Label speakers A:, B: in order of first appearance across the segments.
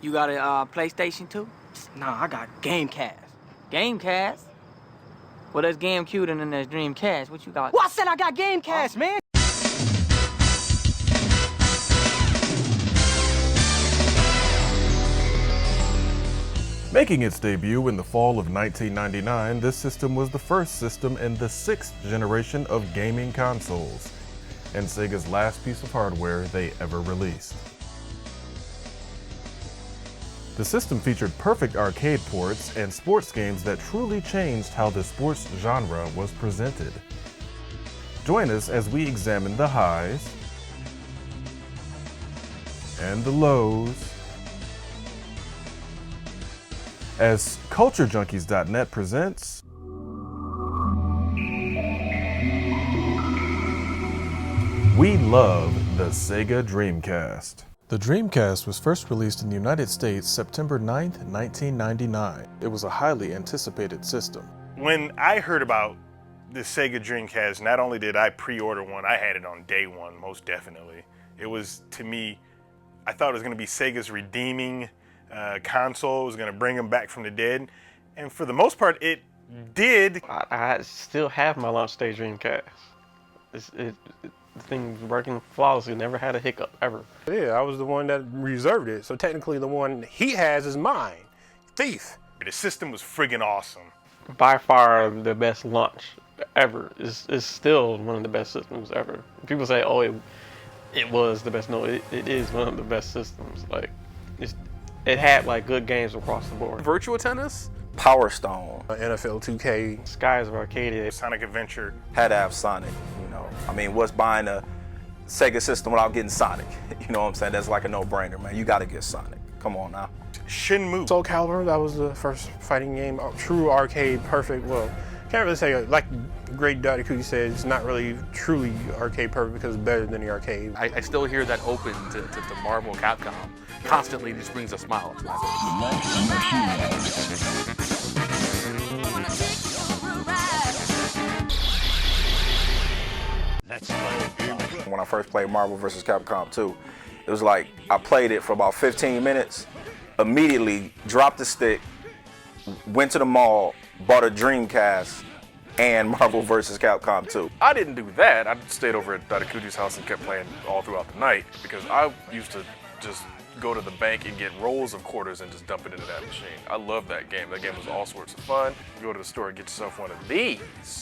A: You got a PlayStation 2? Nah, I got Gamecast. Gamecast? Well, there's GameCube and then there's Dreamcast. What you got?
B: Well, I said I got Gamecast, man.
C: Making its debut in the fall of 1999, this system was the first system in the 6th generation of gaming consoles, and Sega's last piece of hardware they ever released. The system featured perfect arcade ports and sports games that truly changed how the sports genre was presented. Join us as we examine the highs and the lows as CultureJunkies.net presents We Love the Sega Dreamcast. The Dreamcast was first released in the United States September 9th, 1999. It was a highly anticipated system.
D: When I heard about the Sega Dreamcast, not only did I pre-order one, I had it on day one, most definitely. It was, to me, I thought it was going to be Sega's redeeming console. It was going to bring them back from the dead. And for the most part, it did.
E: I still have my launch day Dreamcast. The thing was working flawlessly, never had a hiccup, ever.
F: Yeah, I was the one that reserved it, so technically the one he has is mine. Thief.
D: The system was friggin' awesome.
E: By far the best launch ever. It's still one of the best systems ever. People say, oh, it was the best. No, it is one of the best systems. Like, it had like good games across the board.
G: Virtua Tennis?
H: Power Stone.
F: NFL 2K.
E: Skies of Arcadia.
D: Sonic Adventure.
H: Had to have Sonic, you know. I mean, what's buying a Sega system without getting Sonic? You know what I'm saying? That's like a no-brainer, man. You gotta get Sonic. Come on now.
D: Shenmue.
F: Soul Calibur, that was the first fighting game. True arcade, perfect. Well, can't really say, like Great Daddy Cookie said, it's not really truly arcade perfect because it's better than the arcade.
G: I still hear that open to Marvel Capcom. Constantly just brings a smile to my
H: face. When I first played Marvel vs. Capcom 2, it was like I played it for about 15 minutes, immediately dropped the stick, went to the mall, bought a Dreamcast, and Marvel vs. Capcom 2.
I: I didn't do that. I stayed over at Dadakuji's house and kept playing all throughout the night because I used to just go to the bank and get rolls of quarters and just dump it into that machine. I love that game. That game was all sorts of fun. You go to the store and get yourself one of these.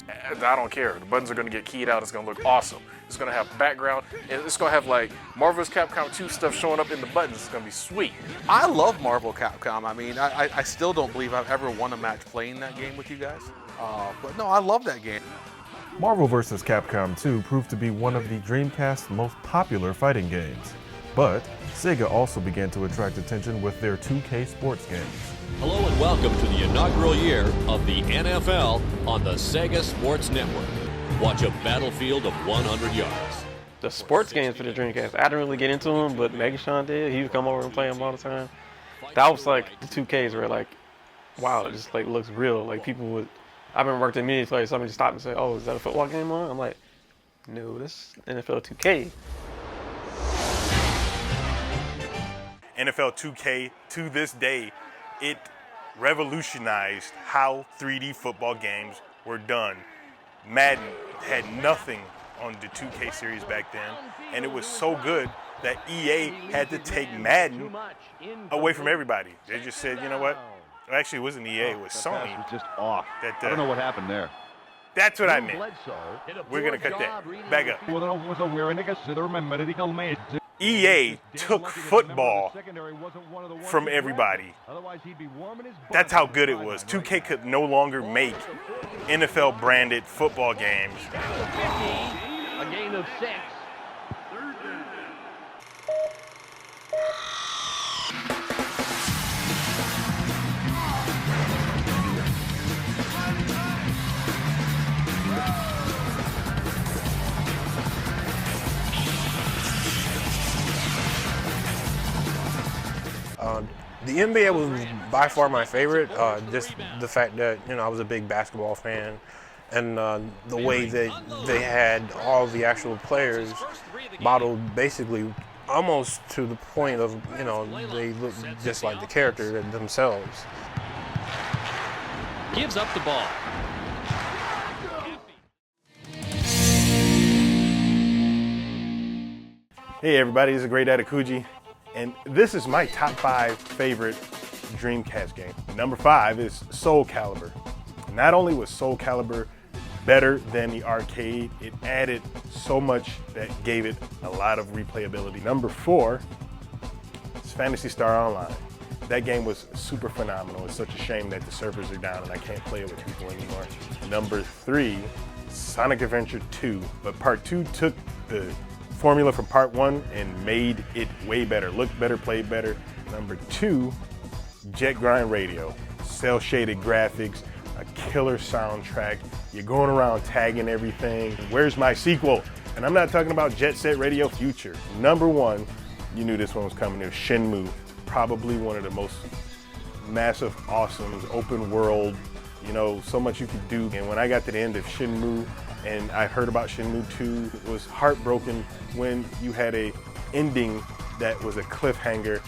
I: I don't care. The buttons are going to get keyed out. It's going to look awesome. It's going to have background. And it's going to have like Marvel vs. Capcom 2 stuff showing up in the buttons. It's going to be sweet.
G: I love Marvel Capcom. I mean, I still don't believe I've ever won a match playing that game with you guys. But no, I love that game.
C: Marvel vs. Capcom 2 proved to be one of the Dreamcast's most popular fighting games. But Sega also began to attract attention with their 2K sports games.
J: Hello and welcome to the inaugural year of the NFL on the Sega Sports Network. Watch a battlefield of 100 yards.
E: The sports games for the Dreamcast, I didn't really get into them, but Megatron did. He would come over and play them all the time. That was like the 2Ks were like, wow, it just like looks real. Like people would, I remember worked at Mini Play, somebody stopped and said, oh, is that a football game on? I'm like, no, this is NFL 2K.
D: NFL 2K, to this day, it revolutionized how 3D football games were done. Madden had nothing on the 2K series back then, and it was so good that EA had to take Madden away from everybody. They just said, you know what? Actually, it wasn't EA, it was Sony.
K: Was just off. I don't know what happened there.
D: That's what I meant. We're going to cut that. Back up. EA took football from everybody. That's how good it was. 2K could no longer make NFL branded football games.
L: A gain of 6.
F: The NBA was by far my favorite, just the fact that, you know, I was a big basketball fan, and the way that they had all the actual players modeled basically almost to the point of, you know, they look just like the character themselves.
J: Gives up the ball.
D: Hey everybody, this is Great Atakuji, and this is my top 5 favorite Dreamcast game. Number 5 is Soul Calibur. Not only was Soul Calibur better than the arcade, it added so much that gave it a lot of replayability. Number 4 is Phantasy Star Online. That game was super phenomenal. It's such a shame that the servers are down and I can't play it with people anymore. Number 3, Sonic Adventure 2, but Part 2 took the formula from Part 1 and made it way better, looked better, played better. Number 2, Jet Grind Radio. Cel-shaded graphics, a killer soundtrack. You're going around tagging everything. Where's my sequel? And I'm not talking about Jet Set Radio Future. Number 1, you knew this one was coming, it was Shenmue. Probably one of the most massive, awesome, open world, you know, so much you could do. And when I got to the end of Shenmue, and I heard about Shenmue 2, it was heartbroken when you had a ending that was a cliffhanger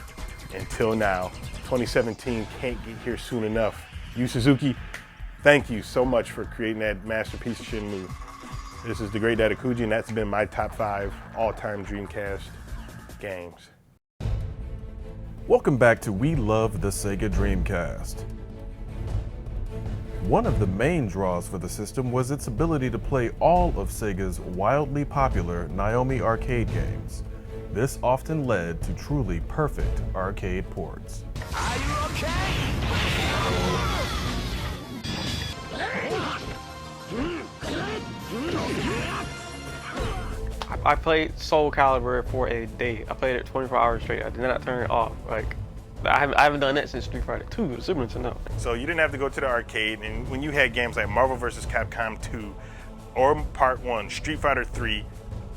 D: until now. 2017 can't get here soon enough. Yu Suzuki, thank you so much for creating that masterpiece of Shenmue. This is the Great Atakuji, and that's been my top 5 all-time Dreamcast games.
C: Welcome back to We Love the Sega Dreamcast. One of the main draws for the system was its ability to play all of Sega's wildly popular Naomi arcade games. This often led to truly perfect arcade ports.
L: Are you okay?
E: I played Soul Calibur for a day. I played it 24 hours straight. I did not turn it off. Like, I haven't done that since Street Fighter 2, the Super Nintendo.
D: So you didn't have to go to the arcade, and when you had games like Marvel vs. Capcom 2, or Part 1, Street Fighter 3,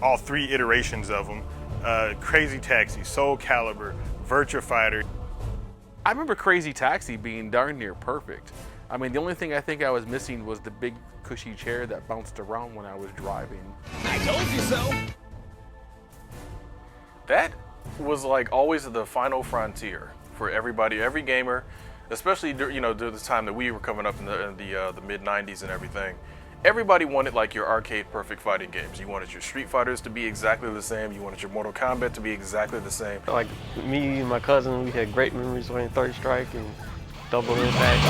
D: all 3 iterations of them, Crazy Taxi, Soul Calibur, Virtua Fighter.
G: I remember Crazy Taxi being darn near perfect. I mean, the only thing I think I was missing was the big cushy chair that bounced around when I was driving.
L: I told you so.
I: That was like always the final frontier for everybody, every gamer, especially during the time that we were coming up in the mid 90s and everything. Everybody wanted like your arcade perfect fighting games. You wanted your Street Fighters to be exactly the same. You wanted your Mortal Kombat to be exactly the same.
E: Like me and my cousin, we had great memories playing Third Strike and Double Impact.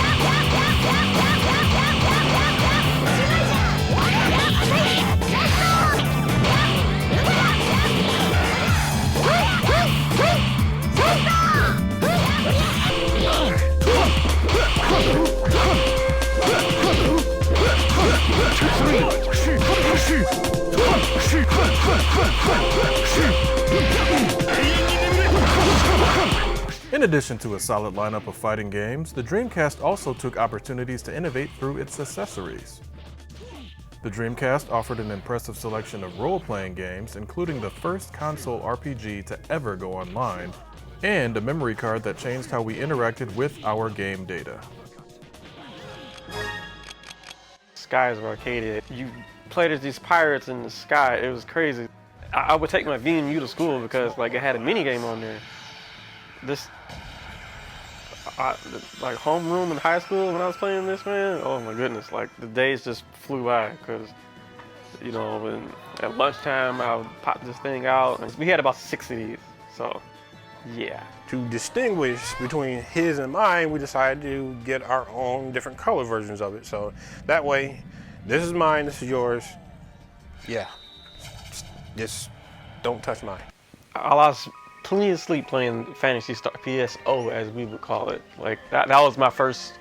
C: In addition to a solid lineup of fighting games, the Dreamcast also took opportunities to innovate through its accessories. The Dreamcast offered an impressive selection of role-playing games, including the first console RPG to ever go online, and a memory card that changed how we interacted with our game data.
E: Skies were arcaded. You played as these pirates in the sky. It was crazy. I would take my VMU to school because like it had a mini game on there. Like homeroom in high school when I was playing this, man. Oh my goodness! Like the days just flew by because when at lunchtime I would pop this thing out. And we had about 6 of these, so yeah.
F: To distinguish between his and mine, we decided to get our own different color versions of it. So that way, this is mine, this is yours. Yeah, just don't touch mine.
E: I lost plenty of sleep playing Phantasy Star, PSO as we would call it. Like that was my first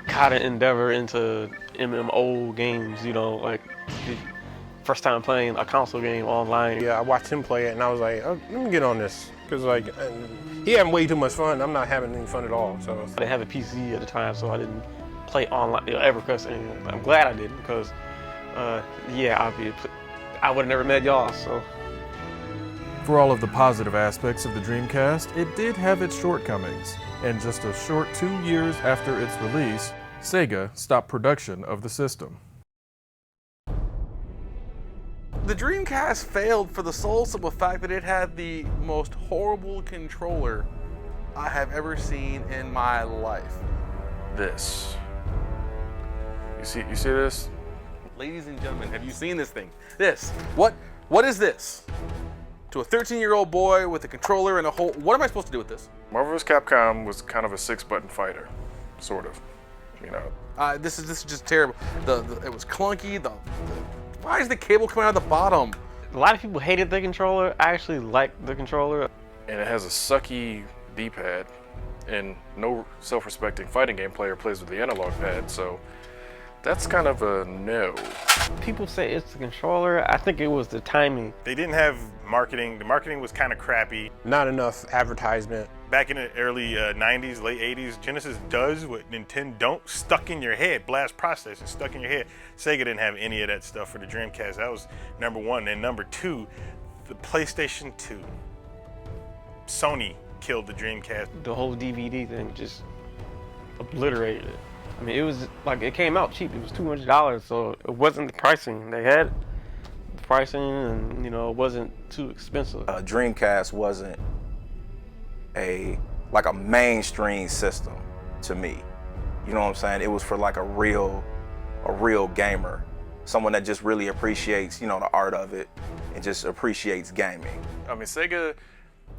E: kind of endeavor into MMO games, like the first time playing a console game online.
F: Yeah, I watched him play it and I was like, oh, let me get on this. Because like, he having way too much fun, I'm not having any fun at all, so.
E: I didn't have a PC at the time, so I didn't play online ever, and I'm glad I didn't, because yeah, I would have never met y'all, so.
C: For all of the positive aspects of the Dreamcast, it did have its shortcomings, and just a short 2 years after its release, Sega stopped production of the system.
G: The Dreamcast failed for the sole simple fact that it had the most horrible controller I have ever seen in my life.
I: This. You see this?
G: Ladies and gentlemen, have you seen this thing? This. What is this? To a 13-year-old boy with a controller and a whole... What am I supposed to do with this?
I: Marvel vs. Capcom was kind of a 6-button fighter, sort of, you know.
G: This is just terrible. It was clunky. Why is the cable coming out of the bottom?
E: A lot of people hated the controller. I actually liked the controller.
I: And it has a sucky D-pad, and no self-respecting fighting game player plays with the analog pad, so that's kind of a no.
E: People say it's the controller. I think it was the timing.
D: They didn't have marketing. The marketing was kind of crappy.
F: Not enough advertisement.
D: Back in the early 90s, late 80s, Genesis does what Nintendo don't, stuck in your head, blast processing, stuck in your head. Sega didn't have any of that stuff for the Dreamcast. That was number one. And number two, the PlayStation 2. Sony killed the Dreamcast.
E: The whole DVD thing just obliterated it. I mean, it was like, it came out cheap. It was $200, so it wasn't the pricing. They had the pricing, and you know, it wasn't too expensive.
H: Dreamcast wasn't like a mainstream system to me. You know what I'm saying? It was for like a real gamer, someone that just really appreciates, you know, the art of it and just appreciates gaming.
I: I mean, Sega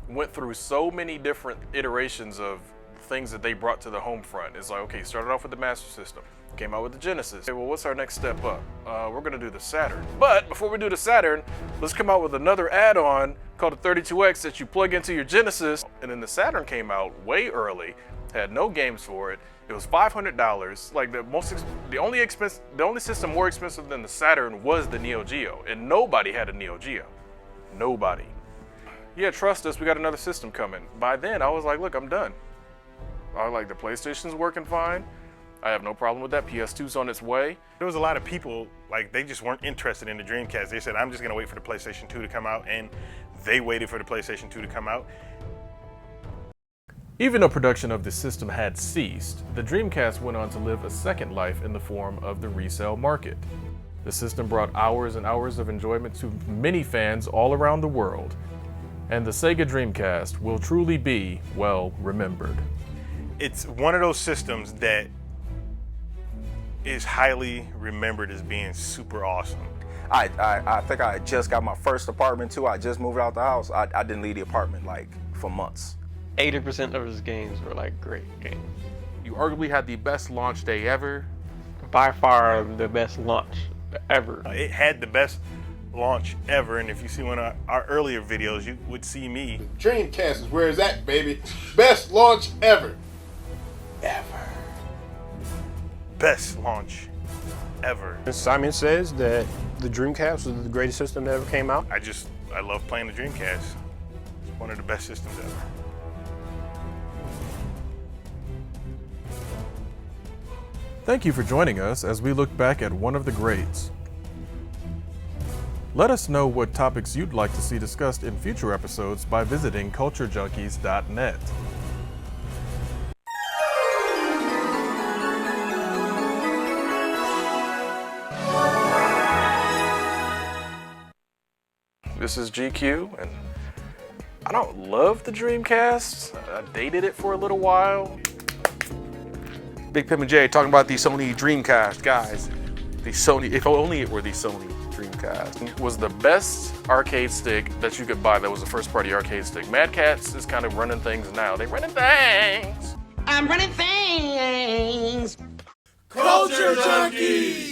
I: went through so many different iterations of things that they brought to the home front. It's like, okay, started off with the Master System, came out with the Genesis. Okay, well, what's our next step up? We're gonna do the Saturn. But before we do the Saturn, let's come out with another add-on called the 32X that you plug into your Genesis. And then the Saturn came out way early, had no games for it. It was $500. Like the only system more expensive than the Saturn was the Neo Geo, and nobody had a Neo Geo. Nobody. Yeah, trust us, we got another system coming. By then, I was like, look, I'm done. I like the PlayStation's working fine. I have no problem with that. PS2's on its way.
D: There was a lot of people, like, they just weren't interested in the Dreamcast. They said, I'm just gonna wait for the PlayStation 2 to come out, and they waited for the PlayStation 2 to come out.
C: Even though production of the system had ceased, the Dreamcast went on to live a second life in the form of the resale market. The system brought hours and hours of enjoyment to many fans all around the world, and the Sega Dreamcast will truly be well remembered.
D: It's one of those systems that is highly remembered as being super awesome.
H: I think I just got my first apartment too. I just moved out the house. I didn't leave the apartment like for months.
E: 80% of his games were like great games.
G: You arguably had the best launch day ever.
E: By far the best launch ever.
D: It had the best launch ever, and if you see one of our earlier videos, you would see me.
M: Dreamcast is where it's at, baby. Best launch ever.
D: Ever. Best launch ever.
F: Simon says that the Dreamcast was the greatest system that ever came out.
D: I love playing the Dreamcast. It's one of the best systems ever.
C: Thank you for joining us as we look back at one of the greats. Let us know what topics you'd like to see discussed in future episodes by visiting culturejunkies.net.
I: This is GQ, and I don't love the Dreamcast. I dated it for a little while.
G: Big Pim and Jay talking about the Sony Dreamcast, guys. The Sony, if only it were the Sony Dreamcast.
I: It was the best arcade stick that you could buy that was a first-party arcade stick. Mad Catz is kind of running things now. They running things.
L: I'm running things.
M: Culture Junkies!